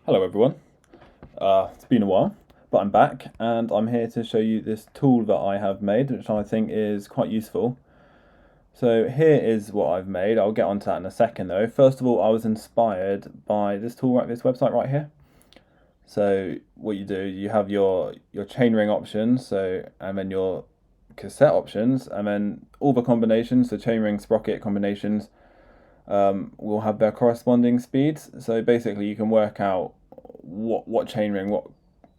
Hello everyone, it's been a while, but I'm back and I'm here to show you this tool that I have made, which I think is quite useful. So here is what I've made. I'll get onto that in a second though. First of all, I was inspired by this tool, this website right here. So what you do, you have your chainring options, and then your cassette options, and then all the combinations, the chainring sprocket combinations, will have their corresponding speeds. So basically, you can work out what chainring,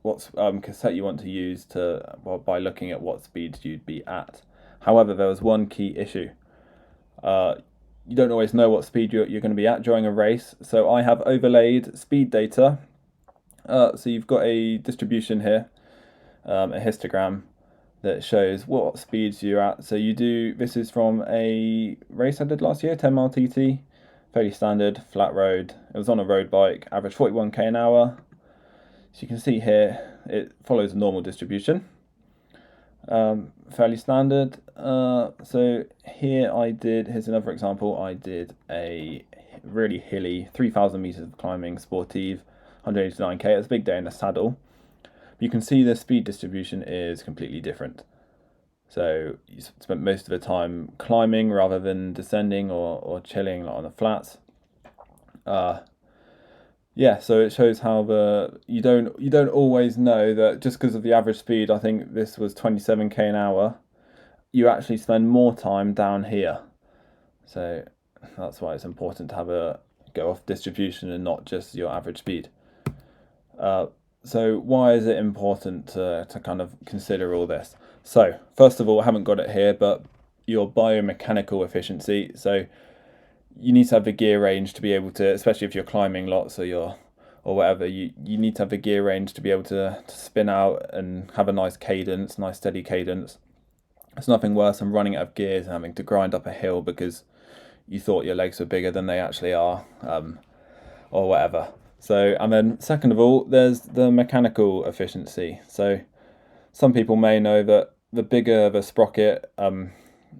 what cassette you want to use by looking at what speeds you'd be at. However, there was one key issue. Uh, you don't always know what speed you're going to be at during a race. So I have overlaid speed data. So you've got a distribution here, a histogram that shows what speeds you're at. So this is from a race I did last year, 10 mile TT, fairly standard, flat road. It was on a road bike, average 41k an hour. So you can see here, it follows a normal distribution, fairly standard. So here's another example. I did a really hilly 3,000 meters of climbing, sportive, 189k. It's a big day in the saddle. You can see the speed distribution is completely different. So you spent most of the time climbing rather than descending or chilling on the flats. So it shows how you don't always know that just because of the average speed. I think this was 27k an hour. You actually spend more time down here. So that's why it's important to have a go off distribution and not just your average speed. So why is it important to kind of consider all this? So first of all, I haven't got it here, but your biomechanical efficiency. So you need to have the gear range to be able to, especially if you're climbing lots or whatever, you need to have the gear range to be able to spin out and have a nice cadence, nice steady cadence. There's nothing worse than running out of gears and having to grind up a hill because you thought your legs were bigger than they actually are, or whatever. So, and then second of all, there's the mechanical efficiency. So some people may know that the bigger the sprocket, and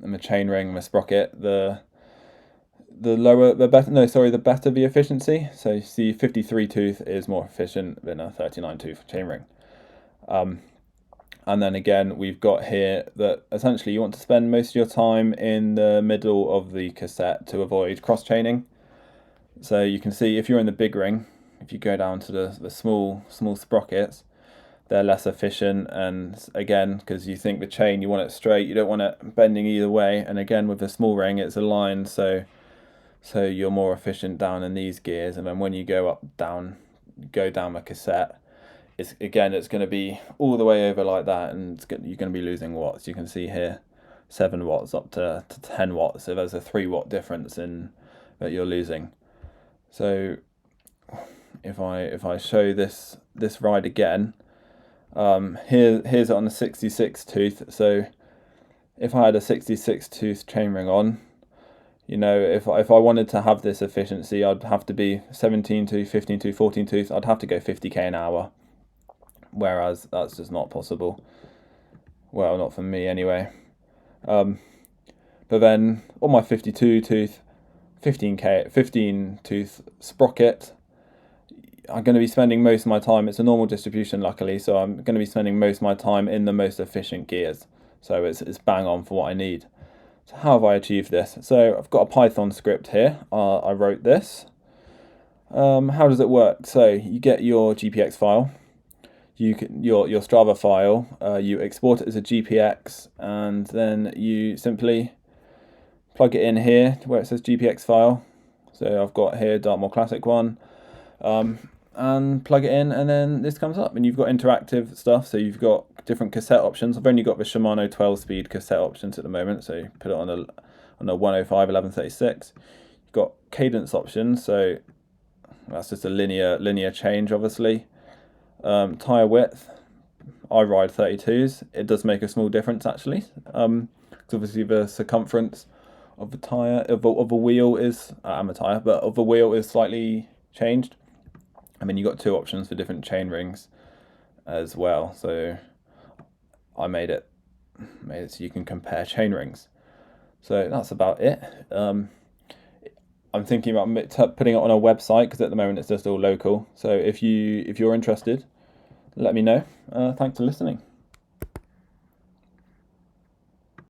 the chainring, the sprocket, the better the efficiency. So you see 53 tooth is more efficient than a 39 tooth chainring. And then again, we've got here that essentially you want to spend most of your time in the middle of the cassette to avoid cross chaining. So you can see if you're in the big ring, if you go down to the small sprockets, they're less efficient. And again, because you think the chain, you want it straight, you don't want it bending either way. And again, with the small ring, it's aligned, so you're more efficient down in these gears. And then when you go down the cassette, it's going to be all the way over like that, and you're going to be losing watts. You can see here 7 watts up to 10 watts, so there's a 3 watt difference in that you're losing. So if I show this ride again, here's it on the 66 tooth. So if I had a 66 tooth chainring on, if I wanted to have this efficiency, I'd have to be 17 tooth, 15 tooth, 14 tooth. I'd have to go 50k an hour, whereas that's just not possible. Well, not for me anyway. But then on my 52 tooth, 15 tooth sprocket, I'm going to be spending most of my time, it's a normal distribution luckily, so I'm going to be spending most of my time in the most efficient gears. So it's bang on for what I need. So how have I achieved this? So I've got a Python script here. I wrote this. How does it work? So you get your GPX file, your Strava file, you export it as a GPX, and then you simply plug it in here where it says GPX file. So I've got here Dartmoor Classic one, and plug it in, and then this comes up, and you've got interactive stuff. So you've got different cassette options. I've only got the Shimano 12-speed cassette options at the moment, so you put it on a 105 1136. You've got cadence options, so that's just a linear change, obviously. Tyre width, I ride 32s. It does make a small difference actually, because obviously the circumference of the tyre of a wheel is I'm a tyre, but of the wheel is slightly changed. I mean, you got 2 options for different chain rings as well. So I made it so you can compare chain rings. So that's about it. I'm thinking about putting it on a website because at the moment it's just all local. So if you're interested, let me know. Thanks for listening.